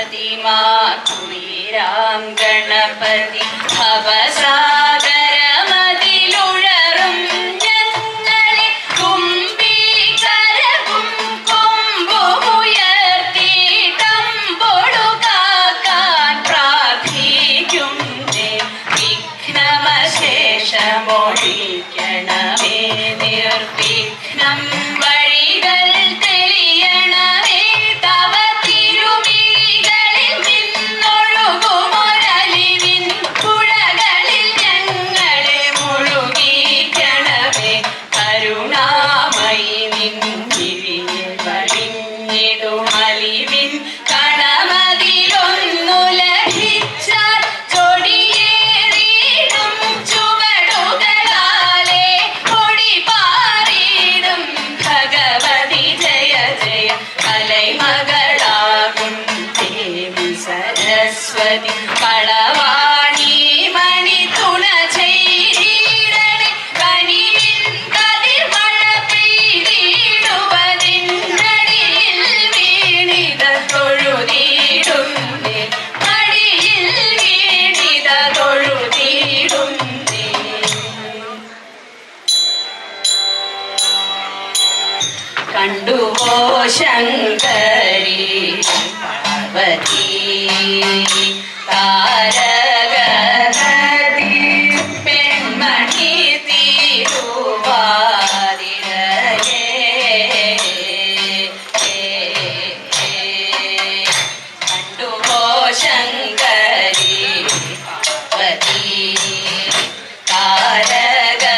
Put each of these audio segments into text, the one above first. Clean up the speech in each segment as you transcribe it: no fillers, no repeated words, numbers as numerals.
മതിമാക്കുയിരാം ഗണപതി ഭവസാഗരമതിലുഴറും ഞങ്ങളെ കുംഭീകരവും കൊമ്പുമുയർത്തിയിട്ടമ്പൊടു കാക്കാൻ പ്രാർത്ഥിക്കുന്നേ. വിഘ്നമശേഷമൊഴിക്കണമേ നിർവിഘ്നം വഴികൾ തെളിയണമേ. തവ തിരുമിഴികളിൽ നിന്നൊഴുകുമൊരലിവിൻ പുഴകളിൽ ഞങ്ങളെ മുഴുകിക്കണമേ. കരുണാമയി നിൻ മിഴിയിൽ വഴിഞ്ഞിടും അലിവിൻ കണമതിലൊന്നു ലഭിച്ചാൽ ചൊടിയേറിയിടും ചുവടുകളാലെ പൊടി പാറിയിടും ഭഗവതി ജയ ജയ. കലൈമകളാകും ദേവി സരസ്വതി കളവാണി മണി തുണ ചെയ്തിടണേ. കനിവിൻ കതിർമഴ പെയ്തിടുവതിന്നടിയിൽ വീണിത തൊഴുതിടുന്നേ. അടിയിൽ വീണിത തൊഴുതിടുന്നേ. കണ്ടുവോ ശങ്കരി പാർവതി താരകനദി പെൺമണി തിരുവാതിരയേ. കണ്ടുവോ ശങ്കരി പാർവതി താരകനദി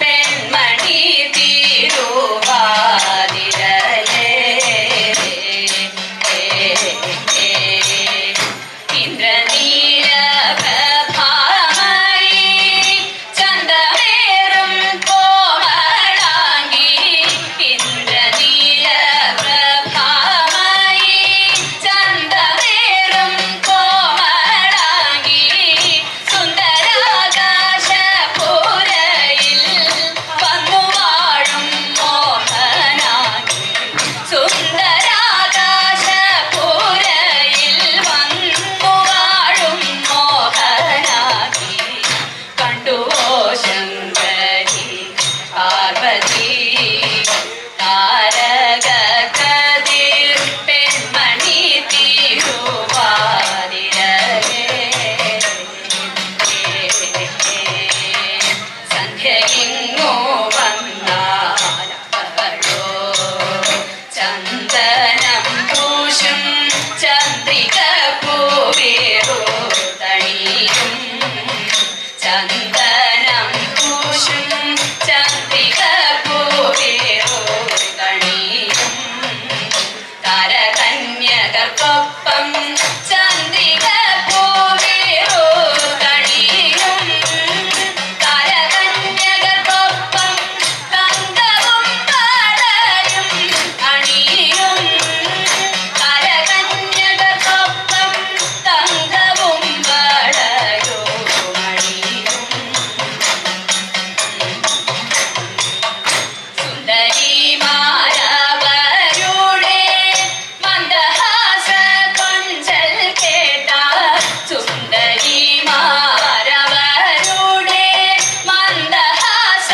പെൺമണി തിരുവാതിരയേ. ഇന്ദ്രനീലപ്രഭാമയി ചന്തമേറും കോമളാംഗി. ഇന്ദ്രനീലപ്രഭാമയി ചന്തമേറും കോമളാംഗി. സുന്ദരാകാശപുരയിൽ വന്നുവാഴും മോഹനാംഗി. സുന്ദരാകാശപുരയിൽ വന്നുവാഴും മോഹനാംഗി. കണ്ടുവോ ശങ്കരി പാർവതി താരകകതിർ പെൺമണി തിരുവാതിരയേ. സന്ധ്യയിങ്ങോ വന്നാലവളോ ചന്ദനം പൂശും ചന്ദ്രിക പൂവേറോ തണിയും. ചന്ദനം പൂശും ചന്ദ്രിക പൂവേറോ തണിയും. താരകന്യകർക്കൊപ്പം ചന്ദ്രിക പൂവേറോ തണിയും. താരകന്യകർക്കൊപ്പം തങ്കവും വളയും അണിയും. താരകന്യകർക്കൊപ്പം തങ്കവും വളയും അണിയും. സുന്ദരിമാരവരുടെ മന്ദഹാസ കൊഞ്ചൽ കേട്ടാൽ. സുന്ദരിമാരവരുടെ മന്ദഹാസ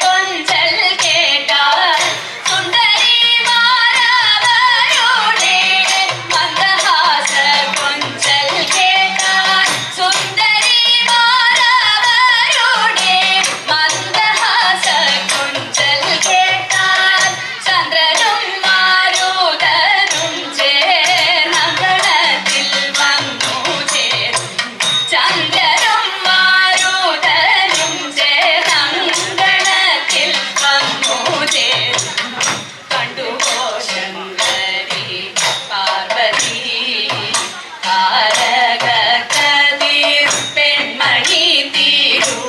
കൊഞ്ചൽ കേട്ടാൽ. സുന്ദരിമാരവരുടെ മന്ദഹാസ കൊഞ്ചൽ കേട്ടാൽ. സുന്ദരിമാരവരുടെ മന്ദഹാസ കൊഞ്ചൽ കേട്ടാൽ. ചന്ദ്രനും മാരുതനും ചേർന്നങ്കണത്തിൽ വന്നു ചേരും. ചന്ദ്രനും മാരുതനും ചേർന്നങ്കണത്തിൽ വന്നു ചേരും. കണ്ടുവോ ശങ്കരി പാർവതി താരകകതിർ പെൺമണി തിരുവാതിരയേ.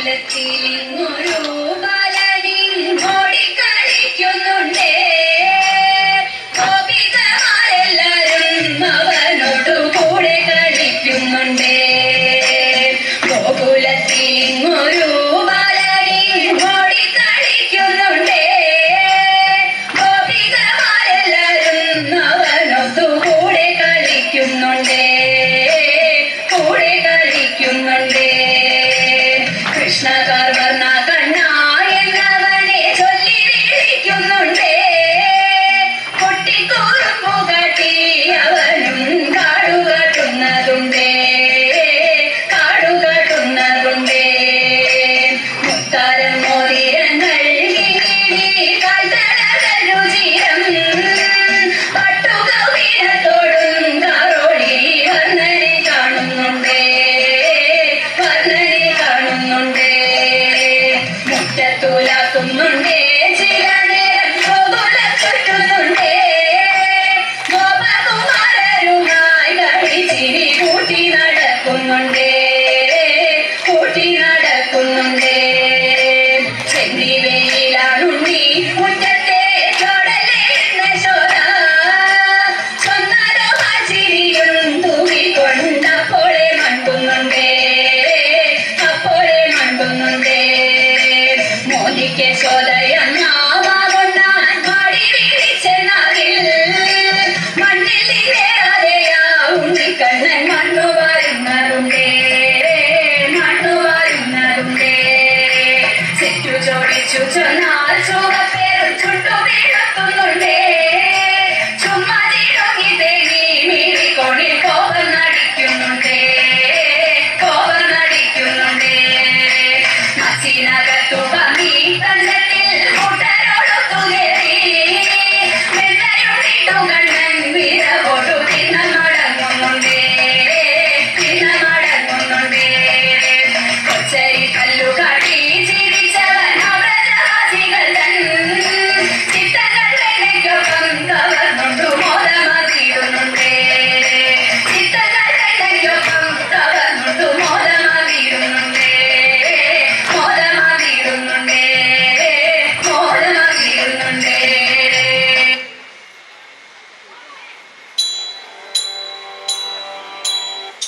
ഗോകുലത്തിലിങ്ങൊരു ബാലനിങ്ങോടിക്കളിക്കുന്നുണ്ടേ. ഗോപികമാരെല്ലാരും അവനോടു കൂടെ കളിക്കുന്നുണ്ടേ. ഗോകുലത്തിൽ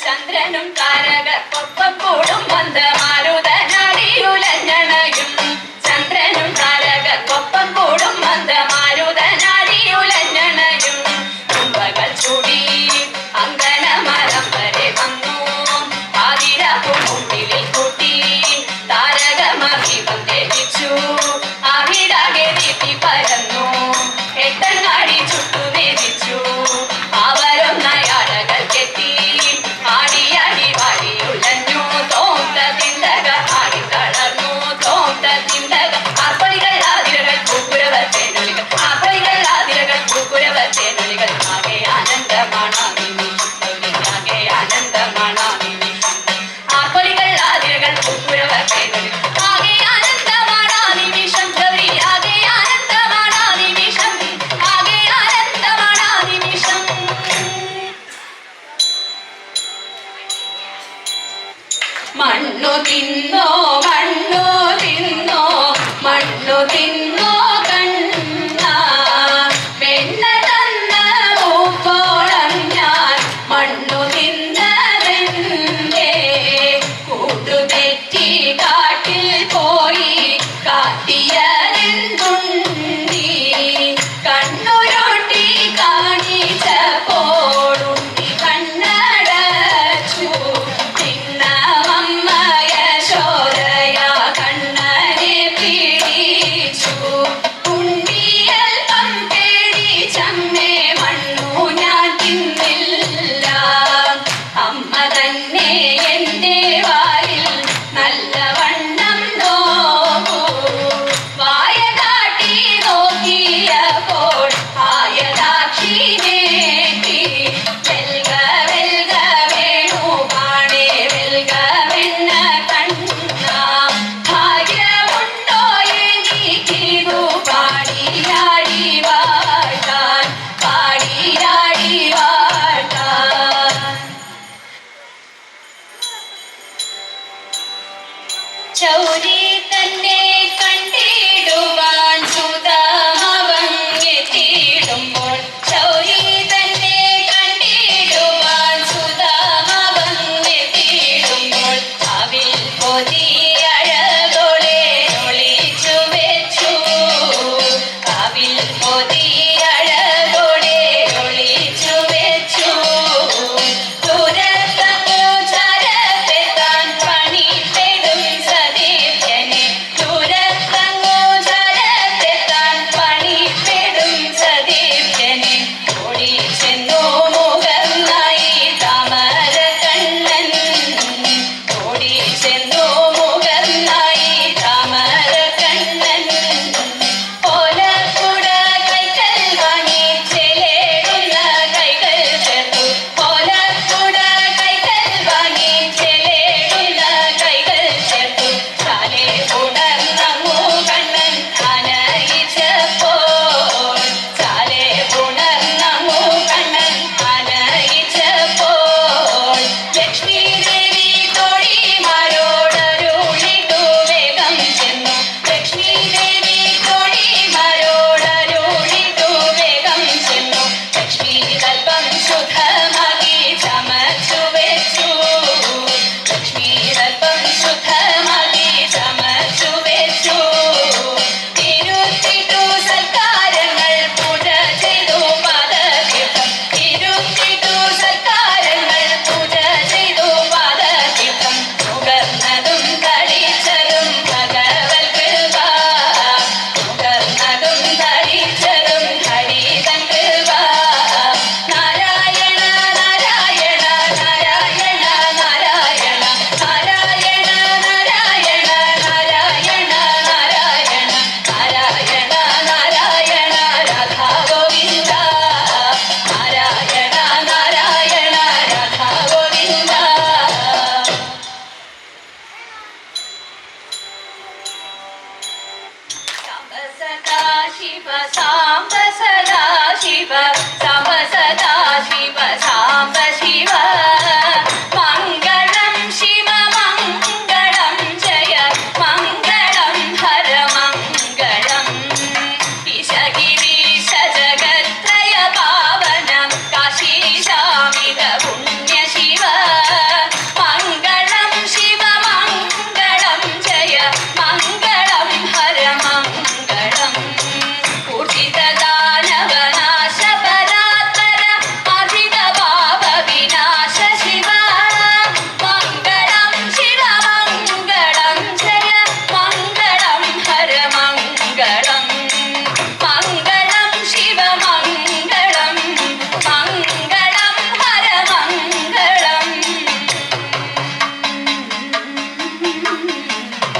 ചന്ദ്രനും താരകക്കൊപ്പം കൂടും മന്ദമാരുതനാടിയുലഞ്ഞണയും ചന്ദ്രനും താരകക്കൊപ്പം കൂടും മന്ദമാരുതനാടിയുലഞ്ഞണയും തുമ്പകൾ ചൂടി അങ്കനമരം വരെ വന്നു ആതിരപ്പുമുമ്പിലിൽ കൂട്ടി താരകമഭിപം ധരിച്ചു അവിടാകെ ദീപ്തി പരന്നു എട്ടങ്ങാടി ചുട്ടു നേതിച്ചു അവരും നയാടകൾ കെട്ടി ആടിയാടി വാടിയുലഞ്ഞു തോട്ട തിണ്ടക ആടി തളർന്നു തോട്ട തിണ്ടക ആർപ്പളികൾ ആതിരകൾ പൂക്കുരവർ തേനൊലികൾ ആർപ്പളികൾ ആതിരകൾ പൂക്കുരവർ തേനൊലികൾ ആകെ ആനന്ദമാണ് ആകെ ആനന്ദമാണ് ആർപ്പളികൾ ആതിരകൾ പൂക്കുരവർ തേനൊലികൾ ആകെ ആനന്ദമാണ് നിമിഷം ഗൗരി ആകെ ആനന്ദമാണ് നിമിഷം ആകെ ആനന്ദമാണ് നിമിഷം മണ്ണു തിന്നോ മണ്ണു തിന്നോ മണ്ണു തിന്നോ കണ്ണ വെണ്ണ തന്ന പൂക്കോളം ഞാൻ മണ്ണു തിന്നതെന്തേ കൂട്ടുതെറ്റി കാട്ടിൽ പോയി കാട്ടിയതെന്തുണ്ടി കണ്ണുരുട്ടി കാണിച്ചപ്പോഴുണ്ടി കണ്ണടച്ചു തിന്നമമ്മ യശോദയാ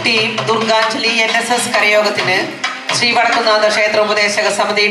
ടീം ദുർഗാഞ്ജലി NSS കരയോഗത്തിന് ശ്രീ വടക്കുന്നാഥ ക്ഷേത്ര ഉപദേശക സമിതി